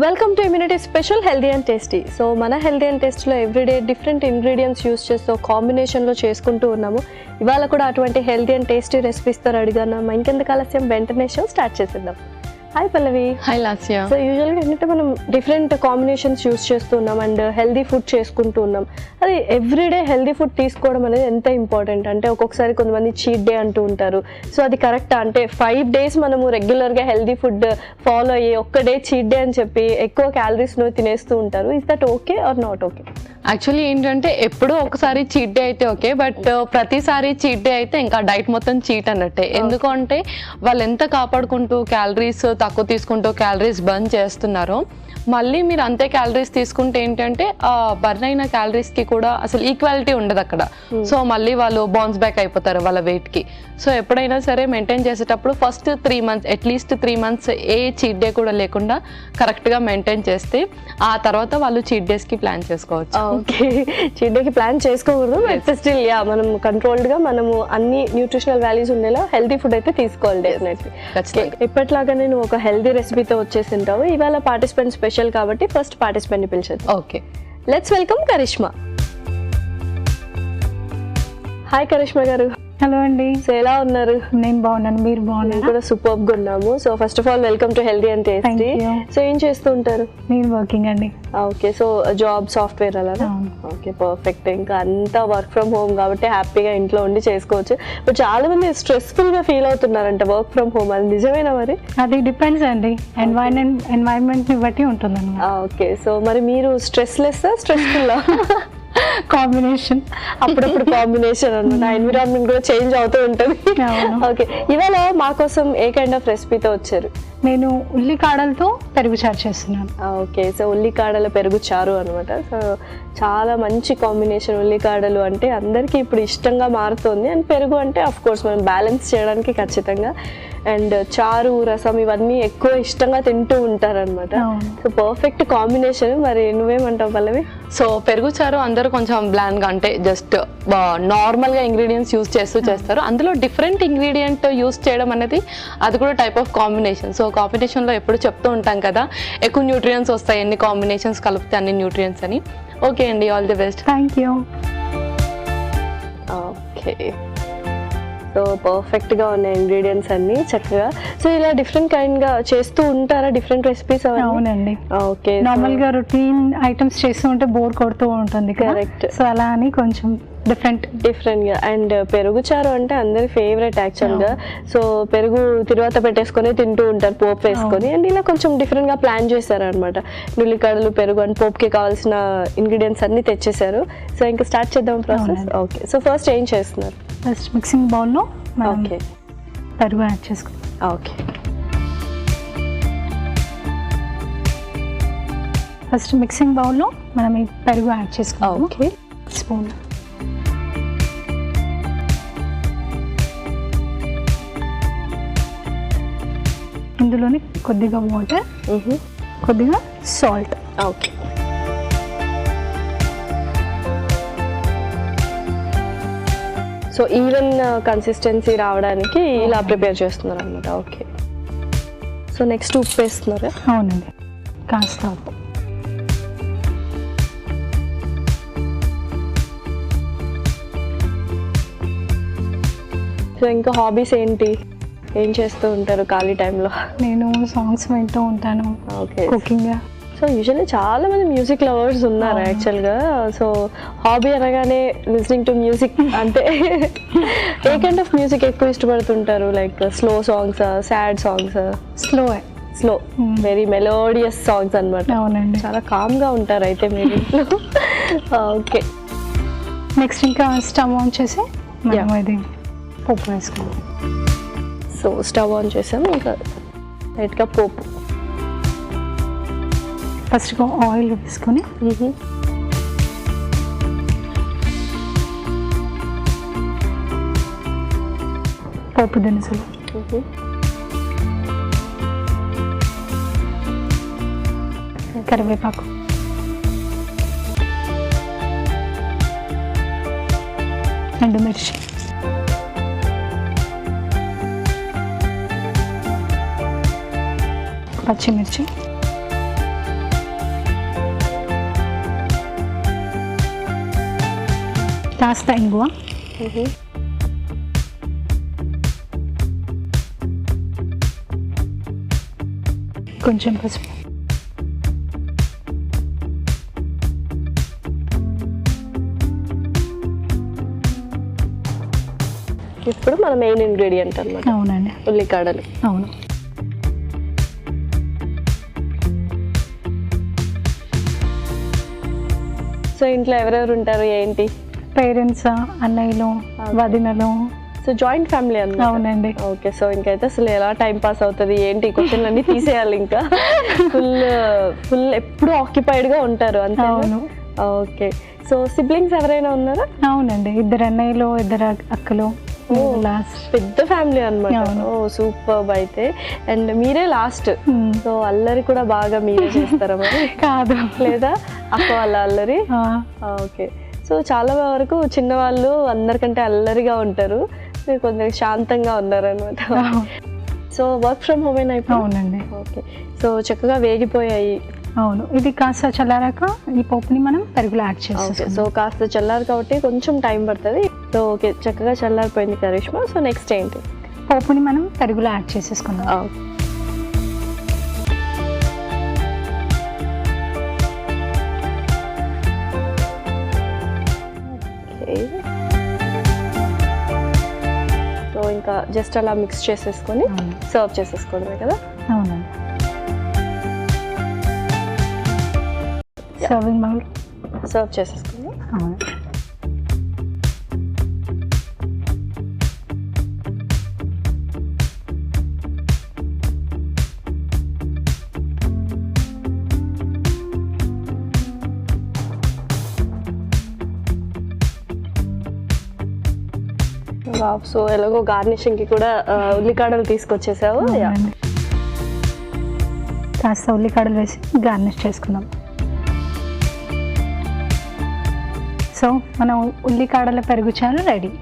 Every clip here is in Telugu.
Welcome to immunity special healthy and tasty. So మన హెల్దీ అండ్ టేస్టీలో ఎవ్రీడే డిఫరెంట్ ఇంగ్రీడియంట్స్ యూస్ చేస్తూ కాంబినేషన్లో చేసుకుంటూ ఉన్నాము. ఇవాళ కూడా అటువంటి హెల్దీ అండ్ టేస్టీ రెసిపీస్తో అడిగాను. ఇంకెందుకు ఆలస్యం, వెంటనే షో స్టార్ట్ చేసేద్దాం. హాయ్ పల్లవి. హాయ్ లాస్య. సో యూజువల్గా ఏంటంటే మనం డిఫరెంట్ కాంబినేషన్స్ యూస్ చేస్తున్నాం అండ్ హెల్దీ ఫుడ్ చేసుకుంటూ ఉన్నాం. అది ఎవ్రీడే హెల్దీ ఫుడ్ తీసుకోవడం అనేది ఎంత ఇంపార్టెంట్ అంటే, ఒక్కొక్కసారి కొంతమంది చీట్ డే అంటూ ఉంటారు. సో అది కరెక్టా అంటే 5 days మనము రెగ్యులర్గా హెల్దీ ఫుడ్ ఫాలో అయ్యి ఒక్క డే చీట్ డే అని చెప్పి ఎక్కువ క్యాలరీస్ను తినేస్తూ ఉంటారు. Is that okay or not okay? Actually ఏంటంటే ఎప్పుడో ఒకసారి చీట్ డే అయితే ఓకే, బట్ ప్రతిసారి చీట్ డే అయితే ఇంకా డైట్ మొత్తం చీట్ అన్నట్టే. ఎందుకంటే వాళ్ళు ఎంత కాపాడుకుంటూ క్యాలరీస్ తక్కువ తీసుకుంటూ క్యాలరీస్ బర్న్ చేస్తున్నారో, మళ్ళీ మీరు అంతే క్యాలరీస్ తీసుకుంటే ఏంటంటే బర్న్ అయిన క్యాలరీస్కి కూడా అసలు ఈక్వాలిటీ ఉండదు అక్కడ. సో మళ్ళీ వాళ్ళు బౌన్స్ బ్యాక్ అయిపోతారు వాళ్ళ వెయిట్కి. సో ఎప్పుడైనా సరే మెయింటైన్ చేసేటప్పుడు ఫస్ట్ 3 months అట్లీస్ట్ 3 months ఏ చీట్ డే కూడా లేకుండా కరెక్ట్గా మెయింటైన్ చేస్తే ఆ తర్వాత వాళ్ళు చీట్ డేస్కి ప్లాన్ చేసుకోవచ్చు. ఓకే, చీట్ డేకి ప్లాన్ చేసుకోకూడదు, బట్ స్టిల్ యా మనం కంట్రోల్డ్గా మనము అన్ని న్యూట్రిషనల్ వాల్యూస్ ఉండేలా హెల్తీ ఫుడ్ అయితే తీసుకోవాలి డెఫినెట్లీ. ఇప్పట్లాగా నేను ఒక హెల్దీ రెసిపీతో వచ్చేసింటావు. ఇవాళ పార్టిసిపెంట్ స్పెషల్ కాబట్టి ఫస్ట్ పార్టిసిపెంట్ ని పిలిచేద్దాం. Okay, let's welcome Karishma. Hi Karishma garu. Hello అండి. సో ఎలా ఉన్నారు? నేను బాగున్నాను, మీరు బాగున్నారు? కూడా సూపర్ గా ఉన్నాము. So first of all welcome to healthy and tasty. So ఏం చేస్తూ ఉంటారు? నేను వర్కింగ్ అండి. ఓకే, సో జాబ్ సాఫ్ట్వేర్ అలా? Okay, perfect. ఇంకా అంతా వర్క్ ఫ్రమ్ హోమ్ కాబట్టి హ్యాపీగా ఇంట్లో ఉండి చేసుకోవచ్చు. బట్ చాలా మంది స్ట్రెస్ఫుల్ గా ఫీల్ అవుతున్నారంట వర్క్ ఫ్రమ్ హోమ్. అది నిజమేనా మరి? అది డిపెండ్స్ అండి, ఎన్వైరన్మెంట్ ని బట్టి ఉంటుంది అన్నమాట. ఓకే, సో మరి మీరు స్ట్రెస్లెస్ స్ట్రెస్ఫుల్ కాంబినేషన్, అప్పుడప్పుడు కాంబినేషన్ అనమాట. ఎన్విరాన్మెంట్ కూడా చేంజ్ అవుతూ ఉంటుంది. ఓకే, ఇవాళ మా కోసం ఏ కైండ్ ఆఫ్ రెసిపీతో వచ్చారు? నేను ఉల్లికాడలతో పెరుగు చారు చేస్తున్నాను. ఓకే, సో ఉల్లికాడల పెరుగు చారు అనమాట. సో చాలా మంచి కాంబినేషన్. ఉల్లికాడలు అంటే అందరికీ ఇప్పుడు ఇష్టంగా మారుతుంది, అండ్ పెరుగు అంటే ఆఫ్ కోర్స్ మనం బ్యాలెన్స్ చేయడానికి ఖచ్చితంగా. అండ్ చారు, రసం ఇవన్నీ ఎక్కువ ఇష్టంగా తింటూ ఉంటారనమాట. So perfect combination. మరి నువ్వేమంటావు పల్లవి? సో పెరుగు చారు అందరూ కొంచెం బ్లాండ్గా అంటే జస్ట్ నార్మల్గా ఇంగ్రీడియంట్స్ యూస్ చేస్తారు. అందులో డిఫరెంట్ ఇంగ్రీడియంట్ యూస్ చేయడం అనేది అది కూడా టైప్ ఆఫ్ కాంబినేషన్. సో కాంబినేషన్లో ఎప్పుడు చెప్తూ ఉంటాం కదా, ఎక్కువ న్యూట్రియన్స్ వస్తాయి ఎన్ని కాంబినేషన్స్ కలిపితే అన్ని న్యూట్రియన్స్ అని. ఓకే అండి, all the best. Thank you. Okay, so పర్ఫెక్ట్గా ఉన్నాయి ఇంగ్రీడియంట్స్ అన్ని చక్కగా. సో ఇలా డిఫరెంట్ కైండ్గా చేస్తూ ఉంటారా డిఫరెంట్ రెసిపీస్? అవునండి. ఓకే, నార్మల్గా రొటీన్ ఐటమ్స్ చేస్తూ ఉంటే బోర్ కొడుతూ ఉంటుంది. కరెక్ట్. సో అలా అని కొంచెం డిఫరెంట్గా. అండ్ పెరుగు చారు అంటే అందరి ఫేవరెట్ యాక్చువల్గా. సో పెరుగు తిరువాత పెట్టేసుకొని తింటూ ఉంటారు పోపు వేసుకొని. అండ్ ఇలా కొంచెం డిఫరెంట్గా ప్లాన్ చేశారు అనమాట. ఉల్లికాడలు, పెరుగు అండ్ పోపుకి కావాల్సిన ఇంగ్రీడియంట్స్ అన్ని తెచ్చేసారు. సో ఇంకా స్టార్ట్ చేద్దాం ప్రాసెస్. ఓకే, సో ఫస్ట్ ఏం చేస్తున్నారు? ఫస్ట్ మిక్సింగ్ బౌల్లో ఓకే పెరుగు యాడ్ చేసుకుంటాం. ఓకే, ఫస్ట్ మిక్సింగ్ బౌల్లో మనం ఈ పెరుగు యాడ్ చేసుకుంటాం. Okay, spoon. ఇందులోని కొద్దిగా వాటర్, కొద్దిగా salt. Okay, so even consistency రావడానికి ఇలా ప్రిపేర్ చేస్తున్నారు అనమాట. ఓకే, సో నెక్స్ట్ ఉప్పు వేస్తున్నారు? అవునండి, కాస్త ఉప్పు. సో ఇంకా హాబీస్ ఏంటి, ఏం చేస్తూ ఉంటారు ఖాళీ టైంలో? నేను సాంగ్స్ వింటూ ఉంటాను. Okay, cooking. సో యూజువల్లీ చాలా మంది మ్యూజిక్ లవర్స్ ఉన్నారు యాక్చువల్గా. సో హాబీ అనగానే లిస్నింగ్ టు మ్యూజిక్ అంటే ఏ కైండ్ ఆఫ్ మ్యూజిక్ ఎక్కువ ఇష్టపడుతుంటారు? Like slow songs, sad songs? Slow, very melodious songs అనమాట. అవునండి, చాలా కామ్గా ఉంటారు అయితే మీరు ఇంట్లో. ఓకే, నెక్స్ట్ ఇంకా స్టవ్ ఆన్ చేసి మనం ఇది పోపు వేసుకుందాం. సో స్టవ్ ఆన్ చేసాము, ఇంకా లైట్గా పోపు. ఫస్ట్గా ఆయిల్ వేసుకొని పోపు దినుసులు, కరివేపాకు, ఎండుమిర్చి, పచ్చిమిర్చి, కాస్త ఇంగువ, కొంచెం పసుపు, ఇప్పుడు మన మెయిన్ ఇంగ్రీడియంట్ అన్నమాట అవునండి, ఉల్లికాడలు. అవును. సో ఇంట్లో ఎవరెవరు ఉంటారు ఏంటి? పేరెంట్స్, అన్నయ్యలు, వదినలు. సో జాయింట్ ఫ్యామిలీ అన్నమాట. అవునండి. ఓకే, సో ఇంకైతే అసలు ఎలా టైం పాస్ అవుతుంది ఏంటి, క్వశ్చన్లు అన్ని తీసేయాలి ఇంకా. ఫుల్ ఎప్పుడు ఆక్యుపైడ్ గా ఉంటారు అంతే. అవును. ఓకే, సో సిబ్లింగ్స్ ఎవరైనా ఉన్నారా? అవునండి, 2 అన్నయ్యలు, 2 అక్కలు. లాస్ట్ పెద్ద ఫ్యామిలీ అన్నమాట. ఓ సూపర్ అయితే. అండ్ మీరే లాస్ట్, సో అల్లరి కూడా బాగా మీరే చేస్తారా మరి? కాదు, లేదా అక్క వాళ్ళ అల్లరి? ఓకే, సో చాలా వరకు చిన్నవాళ్ళు అందరికంటే అల్లరిగా ఉంటారు, మీరు కొంచెం శాంతంగా ఉన్నారు అనమాట. సో వర్క్ ఫ్రమ్ హోమ్ అయినా? అవునండి. ఓకే, సో చక్కగా వేగిపోయాయి. అవును, ఇది కాస్త చల్లారాక ఈ పోపుని మనం పెరుగులో యాడ్ చేస్తాం. సో కాస్త చల్లారు కాబట్టి కొంచెం టైం పడుతుంది. సో ఓకే, చక్కగా చల్లారిపోయింది కరిష్మా. సో నెక్స్ట్ ఏంటి? పోపుని మనం పెరుగులో యాడ్ చేసేసుకుందాం. సో ఇంకా జస్ట్ అలా మిక్స్ చేసేసుకొని సర్వ్ చేసేసుకోవడమే కదా? అవునండి. సర్వింగ్ బౌల్ సర్వ్ చేసేసుకుందాం. అవును. సో ఎలాగో గార్నిషింగ్ కి కూడా ఉల్లికాడలు తీసుకొచ్చేసావు. కాస్త ఉల్లికాడలు వేసి గార్నిష్ చేసుకుందాం. సో మనం ఉల్లికాడల పెరుగు చారు రెడీ.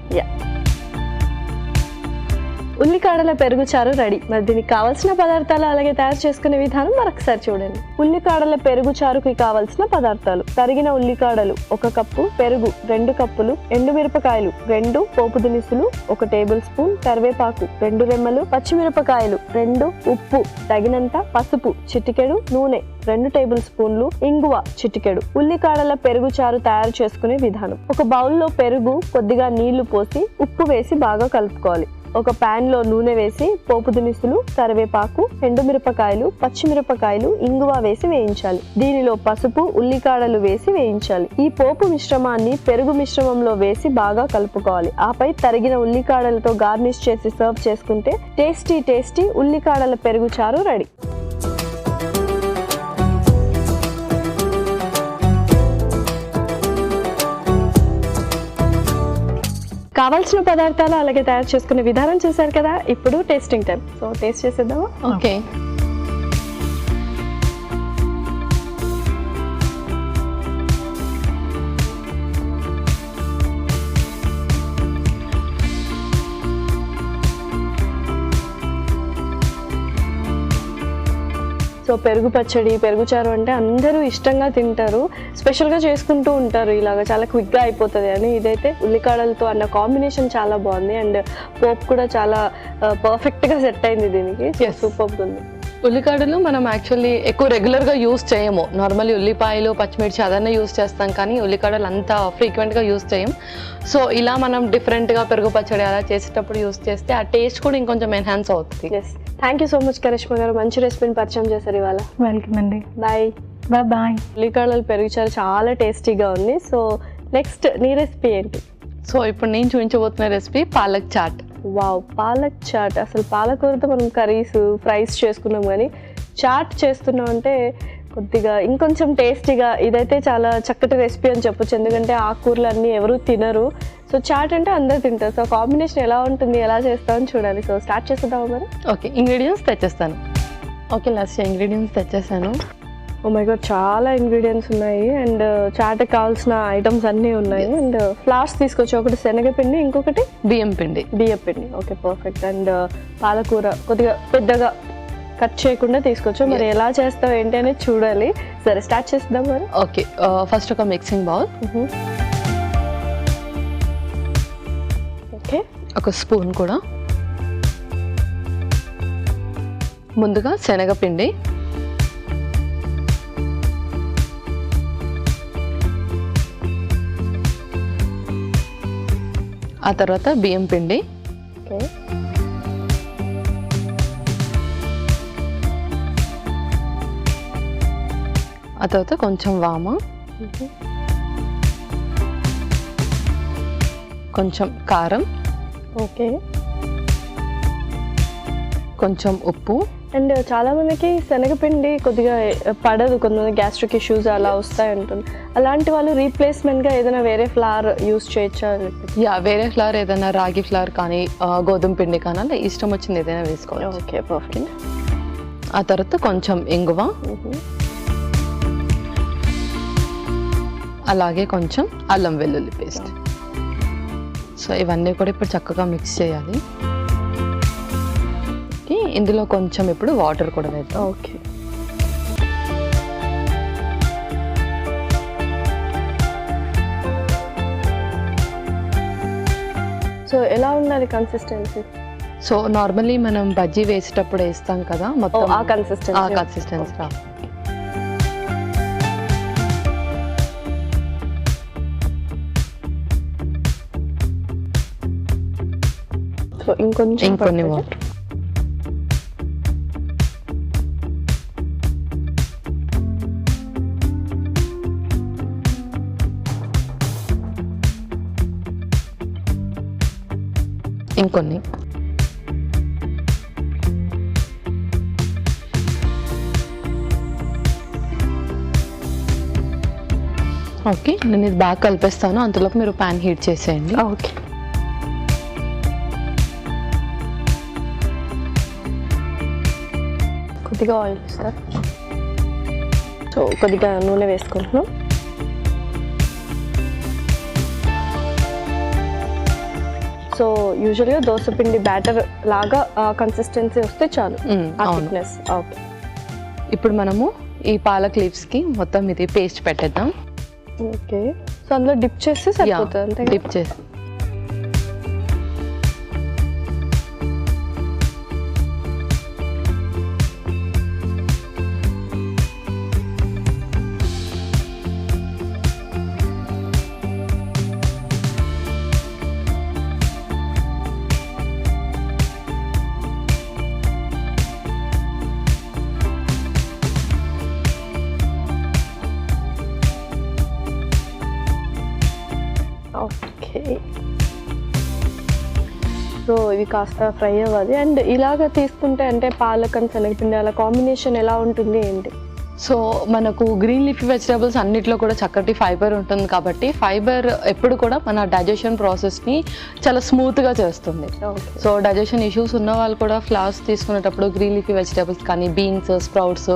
ఉల్లికాడల పెరుగు చారు రెడీ. మరి దీనికి కావాల్సిన పదార్థాలు అలాగే తయారు చేసుకునే విధానం మరొకసారి చూడండి. ఉల్లికాడల పెరుగు చారుకి కావాల్సిన పదార్థాలు: తరిగిన ఉల్లికాడలు 1 కప్పు, పెరుగు 2 కప్పులు, ఎండుమిరపకాయలు 2, పోపు దినుసులు 1 టేబుల్ స్పూన్, కరివేపాకు 2 రెమ్మలు, పచ్చిమిరపకాయలు 2, ఉప్పు తగినంత, పసుపు చిటికెడు, నూనె 2 టేబుల్ స్పూన్లు, ఇంగువ చిటికెడు. ఉల్లికాడల పెరుగు చారు తయారు చేసుకునే విధానం: ఒక బౌల్లో పెరుగు, కొద్దిగా నీళ్లు పోసి ఉప్పు వేసి బాగా కలుపుకోవాలి. ఒక పాన్ లో నూనె వేసి పోపు దినుసులు, కరివేపాకు, ఎండుమిరపకాయలు, పచ్చిమిరపకాయలు, ఇంగువ వేసి వేయించాలి. దీనిలో పసుపు, ఉల్లికాడలు వేసి వేయించాలి. ఈ పోపు మిశ్రమాన్ని పెరుగు మిశ్రమంలో వేసి బాగా కలుపుకోవాలి. ఆపై తరిగిన ఉల్లికాడలతో గార్నిష్ చేసి సర్వ్ చేసుకుంటే టేస్టీ టేస్టీ ఉల్లికాడల పెరుగు చారు రెడీ. కావాల్సిన పదార్థాలు అలాగే తయారు చేసుకునే విధానం చూసారు కదా. ఇప్పుడు టేస్టింగ్ టైం. సో టేస్ట్ చేసేద్దామా? ఓకే. సో పెరుగు పచ్చడి, పెరుగు చారు అంటే అందరూ ఇష్టంగా తింటారు, స్పెషల్గా చేసుకుంటూ ఉంటారు. ఇలాగ చాలా క్విక్గా అయిపోతుంది అని. ఇదైతే ఉల్లికాడలతో అన్న కాంబినేషన్ చాలా బాగుంది. అండ్ పోపు కూడా చాలా పర్ఫెక్ట్గా సెట్ అయింది దీనికి. సూపర్ ఉంది. ఉల్లికాడలు మనం యాక్చువల్లీ ఎక్కువ రెగ్యులర్గా యూస్ చేయము. నార్మల్లీ ఉల్లిపాయలు, పచ్చిమిర్చి అదన్నా యూస్ చేస్తాం, కానీ ఉల్లికాడలు అంత ఫ్రీక్వెంట్గా యూస్ చేయం. సో ఇలా మనం డిఫరెంట్గా పెరుగు పచ్చడి అలా చేసేటప్పుడు యూస్ చేస్తే ఆ టేస్ట్ కూడా ఇంకొంచెం ఎన్హాన్స్ అవుతుంది. Thank you so much Karishma garu, మంచి రెసిపీని పరిచయం చేశారు ఇవాళ. వెల్కమ్ అండి. Bye bye. ఉల్లికాడల పెరుగు చారు చాలా టేస్టీగా ఉంది. సో నెక్స్ట్ నీ రెసిపీ ఏంటి? సో ఇప్పుడు నేను చూపించబోతున్న రెసిపీ పాలక్ చాట్. వావ్, పాలక్ చాట్. అసలు పాలకూరతో మనం కర్రీస్, ఫ్రైస్ చేసుకున్నాం, కానీ చాట్ చేస్తున్నాం అంటే కొద్దిగా ఇంకొంచెం టేస్టీగా. ఇదైతే చాలా చక్కటి రెసిపీ అని చెప్పొచ్చు, ఎందుకంటే ఆకుకూరలు అన్నీ ఎవరు తినరు. సో చాట్ అంటే అందరు తింటారు. సో కాంబినేషన్ ఎలా ఉంటుంది, ఎలా చేస్తామని చూడాలి. సో స్టార్ట్ చేద్దామా మరి? ఓకే, ఇంగ్రీడియంట్స్ తెచ్చేస్తాను. ఓకే, లాస్ట్ ఇంగ్రీడియంట్స్ తెచ్చేసాను. ఓ మై గాడ్, చాలా ఇంగ్రీడియంట్స్ ఉన్నాయి. అండ్ చాట్కి కావాల్సిన ఐటమ్స్ అన్నీ ఉన్నాయి. అండ్ ఫ్లవర్స్ తీసుకొచ్చి, ఒకటి శనగపిండి, ఇంకొకటి బియ్యం పిండి. Okay, perfect. అండ్ పాలకూర కొద్దిగా పెద్దగా కట్ చేయకుండా తీసుకొచ్చు. మరి ఎలా చేస్తావు ఏంటి అనేది చూడాలి. సరే స్టార్ట్ చేద్దాం మరి. ఓకే, ఫస్ట్ ఒక మిక్సింగ్ బౌల్, ఒక స్పూన్ కూడా. ముందుగా శనగపిండి, ఆ తర్వాత బియ్యం పిండి, ఓకే, ఆ తర్వాత కొంచెం వామ, కొంచెం కారం, ఓకే. కొంచెం ఉప్పు. అండ్ చాలా మందికి శనగపిండి కొద్దిగా పడదు, కొంతమంది గ్యాస్ట్రిక్ ఇష్యూస్ అలా వస్తాయి అంటుంది. అలాంటి వాళ్ళు రీప్లేస్మెంట్గా ఏదైనా వేరే ఫ్లవర్ యూస్ చేయొచ్చా? వేరే ఫ్లవర్ ఏదైనా రాగి ఫ్లవర్ కానీ గోధుమ పిండి కానీ అలా ఇష్టం వచ్చింది ఏదైనా వేసుకోవాలి. Okay, perfect. ఆ తర్వాత కొంచెం ఇంగువ, అలాగే కొంచెం అల్లం వెల్లుల్లి పేస్ట్. సో ఇవన్నీ కూడా ఇప్పుడు చక్కగా మిక్స్ చేయాలి. ఇందులో కొంచెం ఇప్పుడు వాటర్ కూడా వేద్దాం. ఓకే. సో ఎలా ఉండాలి కన్సిస్టెన్సీ? సో నార్మల్లీ మనం బజ్జీ వేసేటప్పుడు వేస్తాం కదా, మొత్తం ఆ కన్సిస్టెన్సీ రా. సో ఇంకొన్ని వాటర్. ఇంకొన్ని. ఓకే, నేను ఇది బాగా కలిపేస్తాను, అంతలోపు మీరు ప్యాన్ హీట్ చేసేయండి. ఓకే. కొద్దిగా ఆయిల్ సార్. సో కొద్దిగా నూనె వేసుకుంటున్నాం. సో యూజువల్గా దోసపిండి బ్యాటర్ లాగా కన్సిస్టెన్సీ వస్తే చాలు. థిక్నెస్. ఓకే. ఇప్పుడు మనము ఈ పాలక్ లీవ్స్కి మొత్తం ఇది పేస్ట్ పెట్టేద్దాం. ఓకే. సో అందులో డిప్ చేస్తే సరిపోతుంది అంతే. డిప్ చేసి ఓకే. సో ఇవి కాస్త ఫ్రై అవ్వాలి. అండ్ ఇలాగ తీసుకుంటే అంటే పాలక్ అండ్ శనగపిండి అలా కాంబినేషన్ ఎలా ఉంటుంది ఏంటి? సో మనకు గ్రీన్ లీఫీ వెజిటేబుల్స్ అన్నిట్లో కూడా చక్కటి ఫైబర్ ఉంటుంది కాబట్టి ఫైబర్ ఎప్పుడు కూడా మన డైజెషన్ ప్రాసెస్ని చాలా స్మూత్గా చేస్తుంది. సో డైజెషన్ ఇష్యూస్ ఉన్న వాళ్ళు కూడా ఫ్లవర్స్ తీసుకునేటప్పుడు గ్రీన్ లీఫీ వెజిటేబుల్స్ కానీ బీన్స్, స్ప్రౌట్స్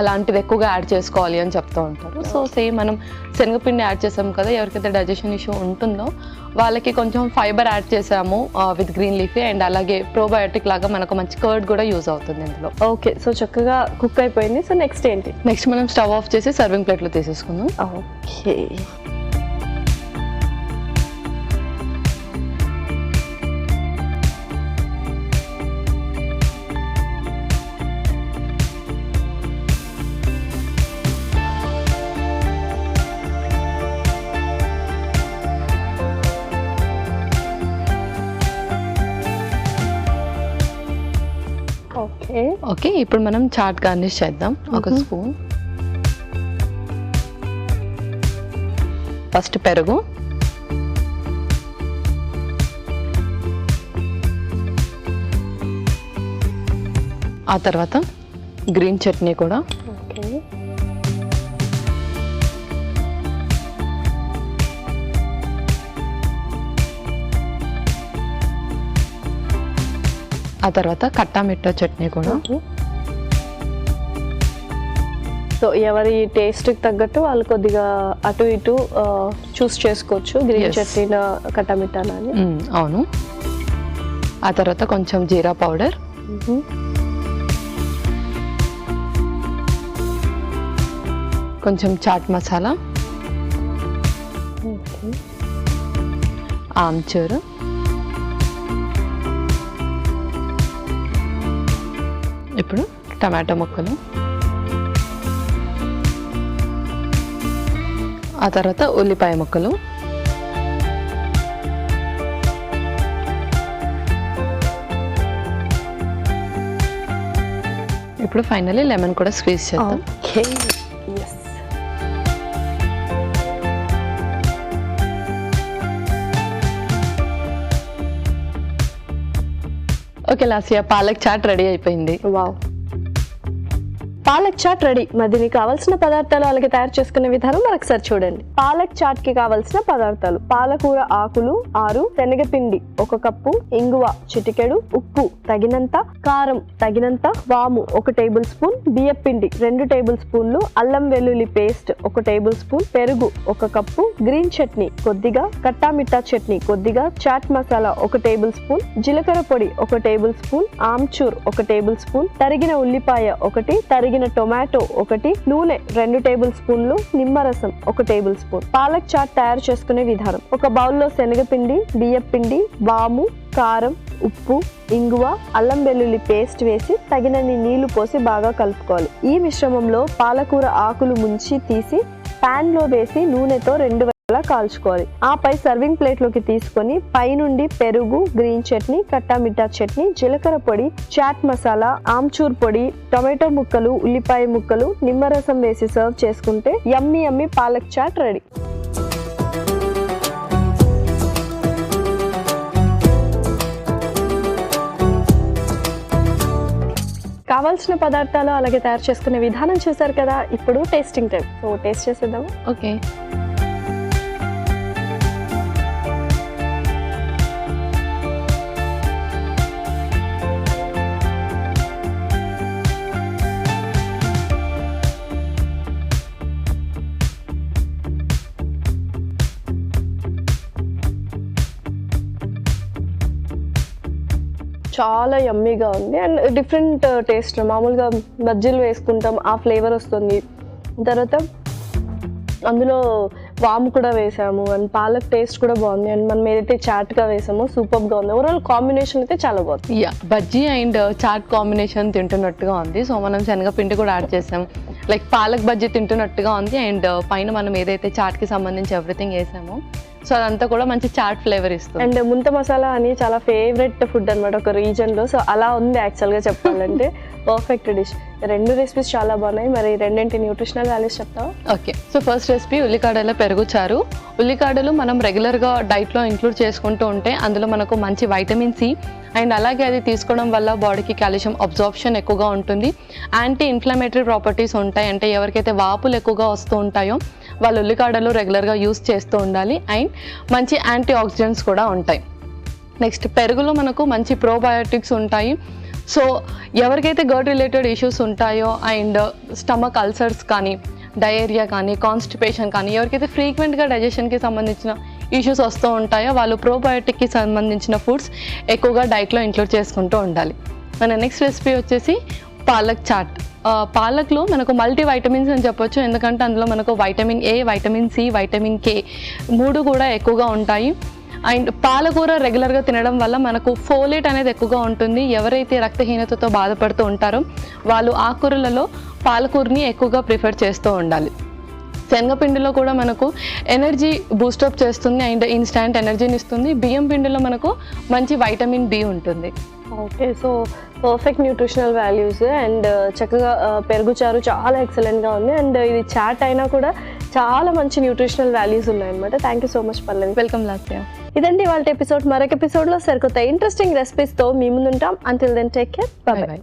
అలాంటివి ఎక్కువగా యాడ్ చేసుకోవాలి అని చెప్తూ ఉంటారు. సో సేమ్ మనం శనగపిండి యాడ్ చేసాము కదా, ఎవరికైతే డైజెషన్ ఇష్యూ ఉంటుందో వాళ్ళకి కొంచెం ఫైబర్ యాడ్ చేసాము విత్ గ్రీన్ లీఫీ. అండ్ అలాగే ప్రోబయోటిక్ లాగా మనకు మంచి కర్డ్ కూడా యూజ్ అవుతుంది ఇందులో. ఓకే. సో చక్కగా కుక్ అయిపోయింది. సో నెక్స్ట్ ఏంటి? నెక్స్ట్ మనం స్టవ్ ఆఫ్ చేసి సర్వింగ్ ప్లేట్లో తీసేసుకుందాం. ఓకే. ఓకే. ఓకే, ఇప్పుడు మనం చాట్ గార్నిష్ చేద్దాం. ఒక స్పూన్ ఫస్ట్ పెరుగు, ఆ తర్వాత గ్రీన్ చట్నీ కూడా, ఓకే. ఆ తర్వాత కట్టా మిట్టా చట్నీ కూడా. సో ఎవరి టేస్ట్కి తగ్గట్టు వాళ్ళు కొద్దిగా అటు ఇటు చూస్ చేసుకోవచ్చు, గ్రీన్ చట్నీనా కట్టమిట్టానా అని. అవును. ఆ తర్వాత కొంచెం జీరా పౌడర్, కొంచెం చాట్ మసాలా, ఆమ్చూర్, ఇప్పుడు టమాటో ముక్కలు, ఆ తర్వాత ఉల్లిపాయ ముక్కలు, ఇప్పుడు ఫైనల్లీ లెమన్ కూడా స్క్వీజ్ చేద్దాం. Okay, yes. Okay Lasya, palak chaat ready అయిపోయింది. Wow, palak chaat ready. మరి దీనికి కావాల్సిన పదార్థాలు అలాగే తయారు చేసుకునే విధానం మరొకసారి చూడండి. పాలక్ చాట్ కి కావాల్సిన పదార్థాలు: పాలకూర ఆకులు 6, శనగపిండి 1 కప్పు, ఇంగువ చిటికెడు, ఉప్పు తగినంత, కారం తగినంత, వాము 1 టేబుల్ స్పూన్, బియ్యపిండి 2 టేబుల్ స్పూన్లు, అల్లం వెల్లుల్లి పేస్ట్ 1 టేబుల్ స్పూన్, పెరుగు 1 కప్పు, గ్రీన్ చట్నీ కొద్దిగా, కట్టా మిఠా చట్నీ కొద్దిగా, చాట్ మసాలా 1 టేబుల్ స్పూన్, జీలకర్ర పొడి 1 table spoon, amchur 1 table spoon, తరిగిన ఉల్లిపాయ 1, తరిగిన టొమాటో 1, నూనె 2 టేబుల్ స్పూన్లు, నిమ్మరసం 1 టేబుల్ స్పూన్. పాలక్ చాట్ తయారు చేసుకునే విధానం: ఒక బౌల్లో శనగపిండి, బియ్యపిండి, వాము, కారం, ఉప్పు, ఇంగువ, అల్లం వెల్లుల్లి పేస్ట్ వేసి తగినన్ని నీళ్లు పోసి బాగా కలుపుకోవాలి. ఈ మిశ్రమంలో పాలకూర ఆకులు ముంచి తీసి పాన్ లో వేసి నూనెతో 2 వైపులా కాల్చుకోవాలి. ఆపై సర్వింగ్ ప్లేట్ లోకి తీసుకొని పైనుండి పెరుగు, గ్రీన్ చట్నీ, కట్టా మిఠా చట్నీ, జీలకర్ర పొడి, చాట్ మసాలా, ఆమ్చూర్ పొడి, టొమాటో ముక్కలు, ఉల్లిపాయ ముక్కలు, నిమ్మరసం వేసి సర్వ్ చేసుకుంటే yummy yummy palak chaat ready. కావాల్సిన పదార్థాలు అలాగే తయారు చేసుకునే విధానం చూసారు కదా. ఇప్పుడు టేస్టింగ్ టైం. సో టేస్ట్ చేసేద్దాము. ఓకే, చాలా యమ్మీగా ఉంది అండ్ డిఫరెంట్ టేస్ట్. మామూలుగా బజ్జీలు వేసుకుంటాం, ఆ ఫ్లేవర్ వస్తుంది. తర్వాత అందులో వాము కూడా వేసాము అండ్ పాలక్ టేస్ట్ కూడా బాగుంది. అండ్ మనం ఏదైతే చాట్గా వేసామో సూపర్గా ఉంది. ఓవరాల్ కాంబినేషన్ అయితే చాలా బాగుంది. Yeah, bajji and chaat combination తింటున్నట్టుగా ఉంది. సో మనం శనగపిండి కూడా యాడ్ చేసాం, లైక్ పాలక్ బజ్జీ తింటున్నట్టుగా ఉంది. అండ్ పైన మనం ఏదైతే చాట్కి సంబంధించి ఎవ్రీథింగ్ వేసామో సో అదంతా కూడా మంచి చాట్ ఫ్లేవర్ ఇస్తుంది. అండ్ ముంత మసాలా అని చాలా ఫేవరెట్ ఫుడ్ అనమాట ఒక రీజన్లో. సో అలా ఉంది యాక్చువల్గా చెప్పాలంటే. Perfect dish. 2 రెసిపీస్ చాలా బాగున్నాయి. మరి రెండింటి న్యూట్రిషనల్ వాల్యూస్ చెప్తావా? ఓకే, సో ఫస్ట్ రెసిపీ ఉల్లికాడల పెరుగు చారు. ఉల్లికాడలు మనం రెగ్యులర్గా డైట్లో ఇంక్లూడ్ చేసుకుంటూ ఉంటే అందులో మనకు మంచి వైటమిన్ సి అండ్ అలాగే అది తీసుకోవడం వల్ల బాడీకి కాల్షియం అబ్జార్ప్షన్ ఎక్కువగా ఉంటుంది. యాంటీ ఇన్ఫ్లమేటరీ ప్రాపర్టీస్ ఉంటాయి. అంటే ఎవరికైతే వాపులు ఎక్కువగా వస్తూ ఉంటాయో వాళ్ళు ఉల్లికాడలు రెగ్యులర్గా యూస్ చేస్తూ ఉండాలి. అండ్ మంచి యాంటీ ఆక్సిడెంట్స్ కూడా ఉంటాయి. నెక్స్ట్ పెరుగులో మనకు మంచి ప్రోబయోటిక్స్ ఉంటాయి. సో ఎవరికైతే గట్ రిలేటెడ్ ఇష్యూస్ ఉంటాయో అండ్ స్టమక్ అల్సర్స్ కానీ, డయేరియా కానీ, కాన్స్టిపేషన్ కానీ, ఎవరికైతే ఫ్రీక్వెంట్గా డైజెషన్కి సంబంధించిన ఇష్యూస్ వస్తూ ఉంటాయో వాళ్ళు ప్రోబయోటిక్కి సంబంధించిన ఫుడ్స్ ఎక్కువగా డైట్లో ఇంక్లూడ్ చేసుకుంటూ ఉండాలి. మన నెక్స్ట్ రెసిపీ వచ్చేసి పాలక్ చాట్. పాలక్లో మనకు మల్టీ వైటమిన్స్ అని చెప్పొచ్చు. ఎందుకంటే అందులో మనకు vitamin A, vitamin C, vitamin K 3 కూడా ఎక్కువగా ఉంటాయి. అండ్ పాలకూర రెగ్యులర్గా తినడం వల్ల మనకు ఫోలేట్ అనేది ఎక్కువగా ఉంటుంది. ఎవరైతే రక్తహీనతతో బాధపడుతూ ఉంటారో వాళ్ళు ఆకుకూరలలో పాలకూరని ఎక్కువగా ప్రిఫర్ చేస్తూ ఉండాలి. శనగపిండిలో కూడా మనకు ఎనర్జీ బూస్టప్ చేస్తుంది అండ్ ఇన్స్టాంట్ ఎనర్జీని ఇస్తుంది. బియ్యం పిండిలో మనకు మంచి వైటమిన్ బి ఉంటుంది. Okay, so perfect nutritional values and చక్కగా పెరుగు చారు చాలా ఎక్సలెంట్గా ఉంది. అండ్ ఇది చాట్ అయినా కూడా చాలా మంచి న్యూట్రిషనల్ వాల్యూస్ ఉన్నాయన్నమాట. Thank you so much Pallavi. Welcome Lasya. ఇదండి వాళ్ళ ఎపిసోడ్. మరొక ఎపిసోడ్లో సరికొత్త ఇంట్రెస్టింగ్ రెసిపీస్తో మీ ముందుంటాం. Until then take care, bye by.